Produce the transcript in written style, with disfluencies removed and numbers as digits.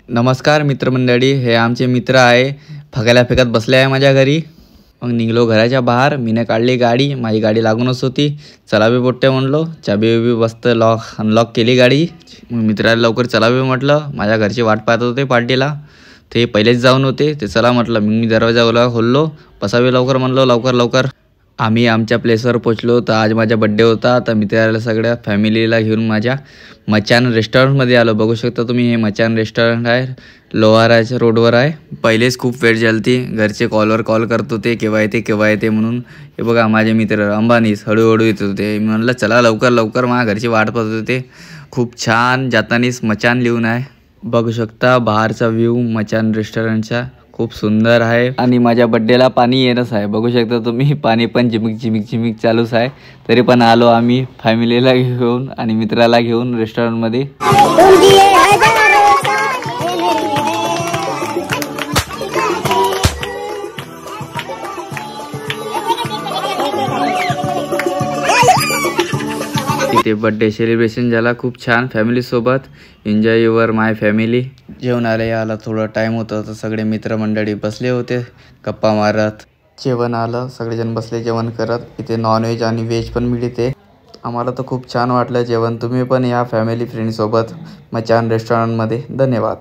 नमस्कार मित्रमंडळी, हे आमचे मित्र आहे. फगायला फेकत बसले आहे माझ्या घरी. मग निघलो घराच्या बाहेर. मीने काढली गाडी, माझी गाडी लागूनच होती. चलावे पोट्टे म्हणलो, चाबी उभी मस्त अनलॉक केली गाडी. मग मित्राला लवकर चलावे म्हटलं. माझ्या घरची वाट पाहत होते पार्टीला, ते पहिलेच जाऊन होते. ते चला म्हटलं. मग मी दरवाजा खोललो, बसावे लवकर म्हणलो, लवकर. आम्ही आमच्या प्लेसवर पोचलो. तर आज माझा बड्डे होता. तर मित्राला सगळ्या फॅमिलीला घेऊन माझ्या मचान रेस्टॉरंटमध्ये आलो. बघू शकता तुम्ही, हे मचान रेस्टॉरंट आहे, लोहाराच्या रोडवर आहे. पहिलेच खूप वेळ झालती. घरचे कॉल करत होते, केव्हा येते म्हणून. हे बघा माझे मित्र अंबानीस हळूहळू येत होते. मी म्हणलं चला लवकर, माझ्या घरची वाट पाहत होते. खूप छान जातानीच मचान लिहून आहे. बघू शकता बाहेरचा व्ह्यू मचान रेस्टॉरंटचा खूप सुंदर आहे. आणि माझ्या बड्डेला पाणी येणंच आहे. बघू शकता तुम्ही, पाणी पण झिमिक चालूच आहे. तरी पण आलो आम्ही फॅमिलीला घेऊन आणि मित्राला घेऊन रेस्टॉरंटमध्ये. इथे बड्डे सेलिब्रेशन झाला खूप छान फॅमिलीसोबत. Enjoy your my family. जेवण याला थोडं टाईम होतं, तर सगळे मित्रमंडळी बसले होते गप्पा मारत. जेवण आलं, सगळेजण बसले जेवण करत. इथे नॉनव्हेज आणि व्हेज पण मिळते. आम्हाला तर खूप छान वाटलं जेवण. तुम्ही पण या फॅमिली फ्रेंडसोबत मचान रेस्टॉरंटमध्ये. धन्यवाद.